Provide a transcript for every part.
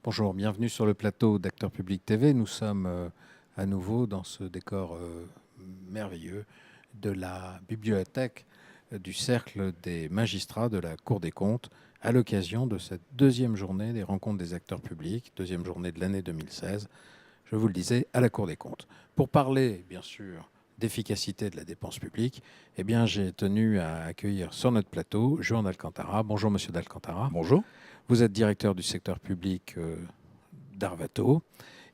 Bonjour, bienvenue sur le plateau d'Acteurs Publics TV. Nous sommes à nouveau dans ce décor merveilleux de la bibliothèque du Cercle des magistrats de la Cour des comptes à l'occasion de cette deuxième journée des rencontres des acteurs publics, deuxième journée de l'année 2016, je vous le disais, à la Cour des comptes. Pour parler, bien sûr, d'efficacité de la dépense publique, eh bien, j'ai tenu à accueillir sur notre plateau Juan d'Alcantara. Bonjour, monsieur d'Alcantara. Bonjour. Vous êtes directeur du secteur public d'Arvato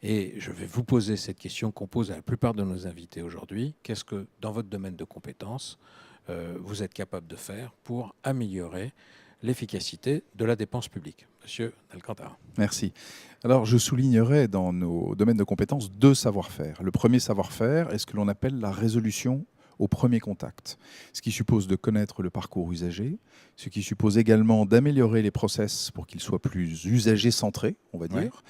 et je vais vous poser cette question qu'on pose à la plupart de nos invités aujourd'hui. Qu'est-ce que, dans votre domaine de compétences, vous êtes capable de faire pour améliorer l'efficacité de la dépense publique? Monsieur d'Alcantara. Merci. Alors, je soulignerai dans nos domaines de compétences 2 savoir-faire. Le premier savoir-faire est ce que l'on appelle la résolution au premier contact, ce qui suppose de connaître le parcours usager, ce qui suppose également d'améliorer les process pour qu'ils soient plus usager-centrés, on va dire,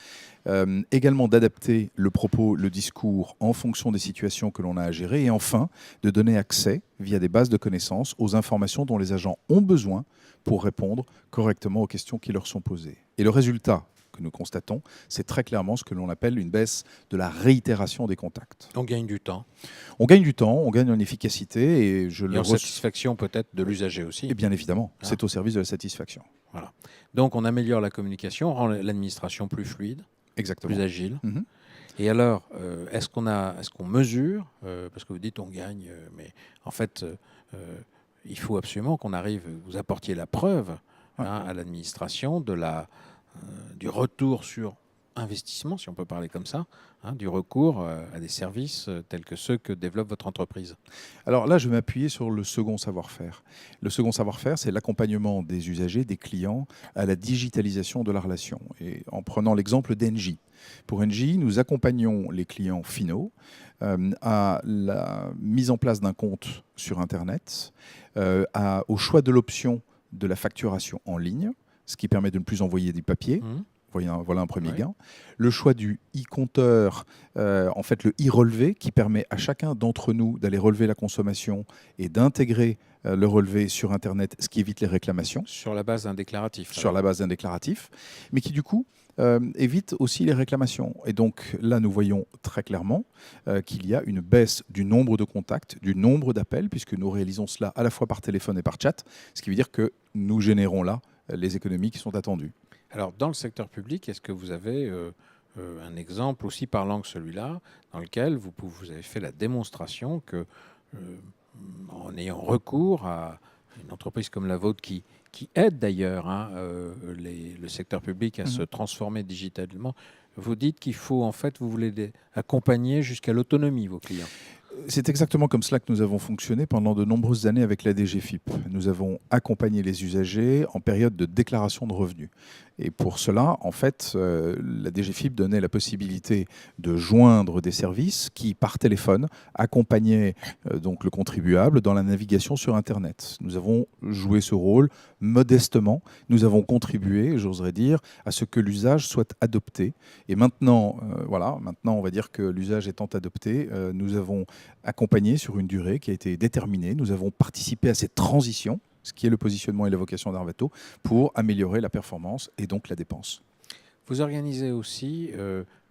également d'adapter le propos, le discours en fonction des situations que l'on a à gérer, et enfin de donner accès, via des bases de connaissances, aux informations dont les agents ont besoin pour répondre correctement aux questions qui leur sont posées. Et le résultat que nous constatons, c'est très clairement ce que l'on appelle une baisse de la réitération des contacts. On gagne du temps. On gagne du temps, on gagne en efficacité et en satisfaction peut-être de l'usager aussi. Et bien évidemment, c'est au service de la satisfaction. Voilà. Donc on améliore la communication, on rend l'administration plus fluide, exactement, plus agile. Et alors, est-ce qu'on mesure, parce que vous dites on gagne, mais en fait, il faut absolument qu'on arrive, vous apportiez la preuve à l'administration du retour sur investissement, si on peut parler comme ça, du recours à des services tels que ceux que développe votre entreprise. Alors là, je vais m'appuyer sur le second savoir-faire. Le second savoir-faire, c'est l'accompagnement des usagers, des clients, à la digitalisation de la relation. Et en prenant l'exemple d'Engie. Pour Engie, nous accompagnons les clients finaux à la mise en place d'un compte sur Internet, au choix de l'option de la facturation en ligne, ce qui permet de ne plus envoyer du papier. Voilà un premier gain. Le choix du e-compteur, en fait le e-relevé, qui permet à chacun d'entre nous d'aller relever la consommation et d'intégrer le relevé sur Internet, ce qui évite les réclamations. Sur la base d'un déclaratif. Sur la base d'un déclaratif, mais qui du coup évite aussi les réclamations. Et donc là, nous voyons très clairement qu'il y a une baisse du nombre de contacts, du nombre d'appels, puisque nous réalisons cela à la fois par téléphone et par chat, ce qui veut dire que nous générons là les économies qui sont attendues. Alors, dans le secteur public, est-ce que vous avez un exemple aussi parlant que celui-là, dans lequel vous avez fait la démonstration que, en ayant recours à une entreprise comme la vôtre, qui aide d'ailleurs le secteur public à se transformer digitalement, vous dites qu'il faut, en fait, vous voulez accompagner jusqu'à l'autonomie vos clients? C'est exactement comme cela que nous avons fonctionné pendant de nombreuses années avec la DGFiP. Nous avons accompagné les usagers en période de déclaration de revenus. Et pour cela, en fait, la DGFiP donnait la possibilité de joindre des services qui, par téléphone, accompagnaient donc le contribuable dans la navigation sur Internet. Nous avons joué ce rôle modestement. Nous avons contribué, j'oserais dire, à ce que l'usage soit adopté. Et maintenant, maintenant, on va dire que l'usage étant adopté, nous avons accompagné sur une durée qui a été déterminée. Nous avons participé à cette transition, ce qui est le positionnement et la vocation d'Arvato, pour améliorer la performance et donc la dépense. Vous organisez aussi,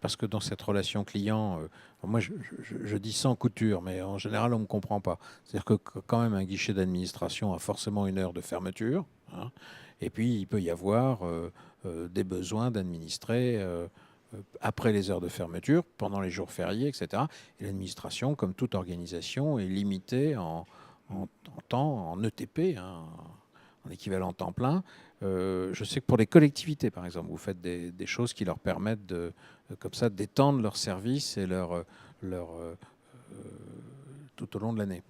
parce que dans cette relation client, moi je dis sans couture, mais en général on ne me comprend pas. C'est-à-dire que quand même un guichet d'administration a forcément une heure de fermeture, et puis il peut y avoir des besoins d'administrer après les heures de fermeture, pendant les jours fériés, etc. Et l'administration, comme toute organisation, est limitée en temps, en ETP, en équivalent temps plein. Je sais que pour les collectivités, par exemple, vous faites des choses qui leur permettent comme ça d'étendre leurs services et tout au long de l'année.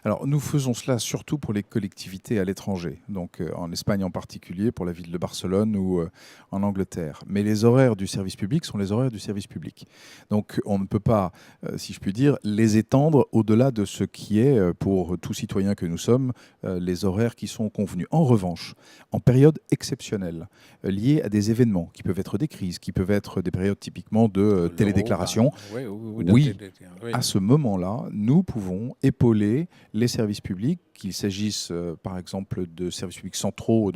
Alors, nous faisons cela surtout pour les collectivités à l'étranger, donc en Espagne en particulier, pour la ville de Barcelone ou en Angleterre. Mais les horaires du service public sont les horaires du service public. Donc, on ne peut pas, si je puis dire, les étendre au-delà de ce qui est, pour tout citoyen que nous sommes, les horaires qui sont convenus. En revanche, en période exceptionnelle, liée à des événements, qui peuvent être des crises, qui peuvent être des périodes typiquement de télédéclaration, oui, à ce moment-là, nous pouvons épauler épauler les services publics, qu'il s'agisse par exemple de services publics centraux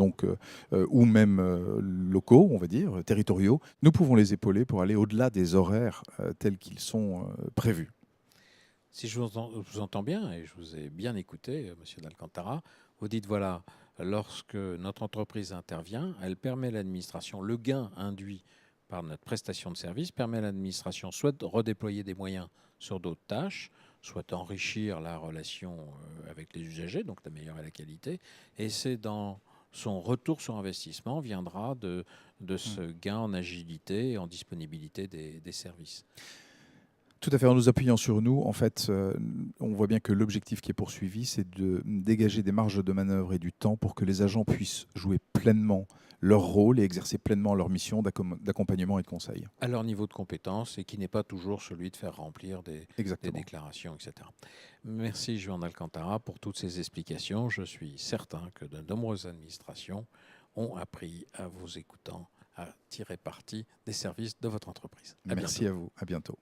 ou même locaux, on va dire, territoriaux. Nous pouvons les épauler pour aller au-delà des horaires tels qu'ils sont prévus. Si je vous entends bien, et je vous ai bien écouté, Monsieur d'Alcantara, vous dites voilà, lorsque notre entreprise intervient, elle permet à l'administration, le gain induit par notre prestation de service permet à l'administration soit de redéployer des moyens sur d'autres tâches, soit d'enrichir la relation avec les usagers, donc d'améliorer la qualité, et c'est dans son retour sur investissement viendra de ce gain en agilité et en disponibilité des services. Tout à fait. En nous appuyant sur nous, en fait, on voit bien que l'objectif qui est poursuivi, c'est de dégager des marges de manœuvre et du temps pour que les agents puissent jouer pleinement leur rôle et exercer pleinement leur mission d'accompagnement et de conseil. À leur niveau de compétence et qui n'est pas toujours celui de faire remplir des déclarations, etc. Merci Juan d'Alcantara pour toutes ces explications. Je suis certain que de nombreuses administrations ont appris à vous écoutant à tirer parti des services de votre entreprise. Merci à vous. À bientôt.